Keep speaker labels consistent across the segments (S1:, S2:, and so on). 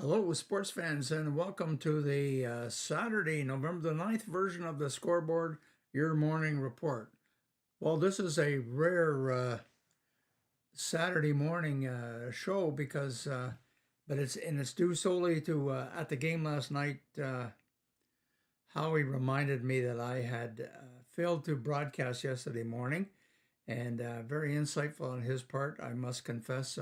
S1: Hello, sports fans, and welcome to the Saturday, November the 9th version of the Scoreboard, your morning report. Well, this is a rare Saturday morning show because, but it's due solely to at the game last night. Howie reminded me that I had failed to broadcast yesterday morning, and very insightful on his part, I must confess.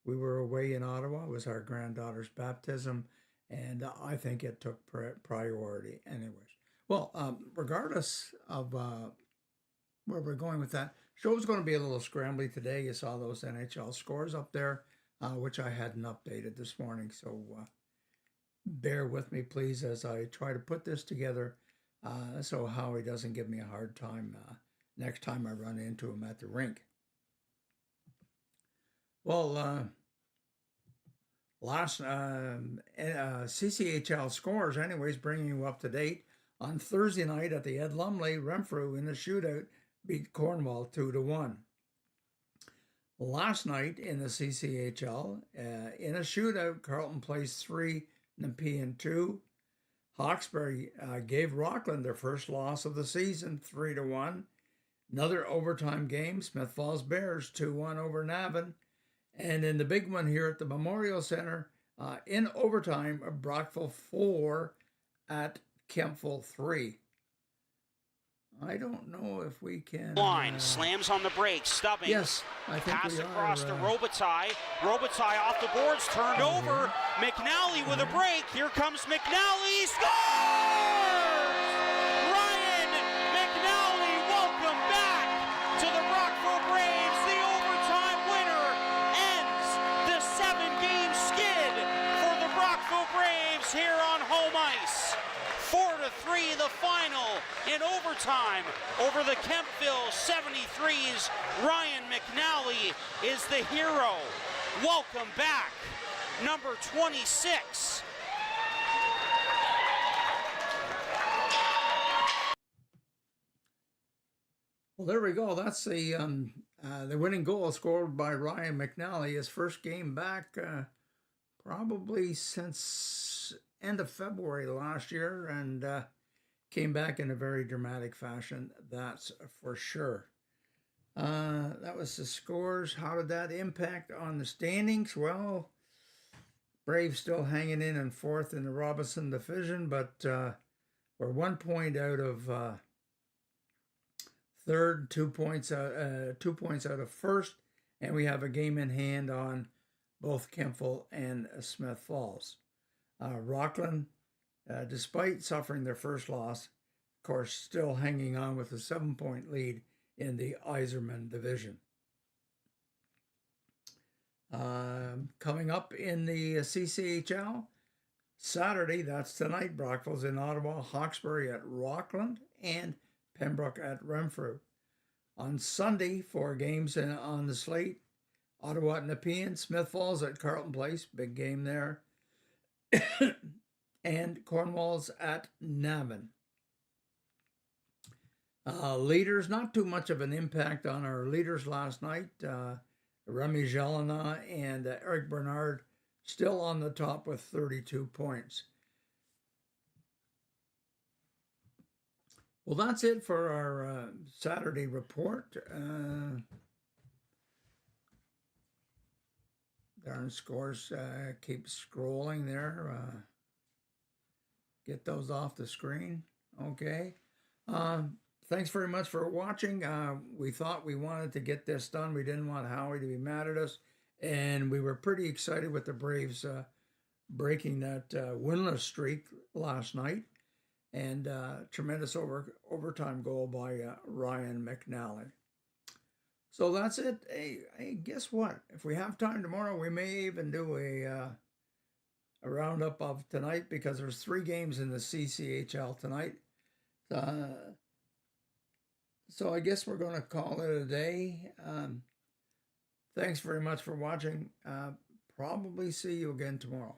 S1: We were away in Ottawa. It was our granddaughter's baptism, and I think it took priority. Anyways, well, regardless of where we're going with that, show's going to be a little scrambly today. You saw those NHL scores up there, which I hadn't updated this morning. So bear with me, please, as I try to put this together so Howie doesn't give me a hard time next time I run into him at the rink. Well, last CCHL scores, anyways, bringing you up to date. On Thursday night at the Ed Lumley, Renfrew in the shootout beat Cornwall 2-1. Last night in the CCHL, in a shootout, Carleton Place 3, Nepean 2. Hawkesbury gave Rockland their first loss of the season, 3-1. Another overtime game, Smith Falls Bears 2-1 over Navan. And in the big one here at the Memorial Center, in overtime, Brockville 4 at Kempville 3. I don't know if we can...
S2: Line slams on the brakes, Stubbing.
S1: Yes, I think
S2: pass
S1: we are.
S2: Across to Robitaille. Robitaille off the boards, turned over. McNally with a break. Here comes McNally. Scores! Ryan McNally, welcome back to the Brockville Braves. The overtime winner ends the 7-game skid for the Brockville Braves here on home ice. 4-3 the final in overtime over the Kempville 73s. Ryan McNally is the hero. Welcome back, number 26.
S1: Well, there we go. That's the winning goal scored by Ryan McNally. His first game back probably since end of February last year, and came back in a very dramatic fashion, that's for sure. That was the scores. How did that impact on the standings? Well, Braves still hanging in fourth in the Robinson division, but we're 1 point out of third, 2 points out of first, and we have a game in hand on both Kempville and Smith Falls. Rockland, despite suffering their first loss, of course, still hanging on with a 7-point lead in the Iserman division. Coming up in the CCHL, Saturday, that's tonight, Brockville's in Ottawa, Hawkesbury at Rockland, and Pembroke at Renfrew. On Sunday, 4 games on the slate, Ottawa at Nepean, Smith Falls at Carleton Place, big game there. And Cornwall's at Navan. Leaders, not too much of an impact on our leaders last night. Remy Jelena and Eric Bernard still on the top with 32 points. Well, that's it for our Saturday report. Darn scores keep scrolling there. Get those off the screen. Okay. Thanks very much for watching. We thought we wanted to get this done. We didn't want Howie to be mad at us. And we were pretty excited with the Braves breaking that winless streak last night. And tremendous overtime goal by Ryan McNally. So that's it. Hey, guess what? If we have time tomorrow, we may even do a roundup of tonight, because there's 3 games in the CCHL tonight. So I guess we're going to call it a day. Thanks very much for watching. Probably see you again tomorrow.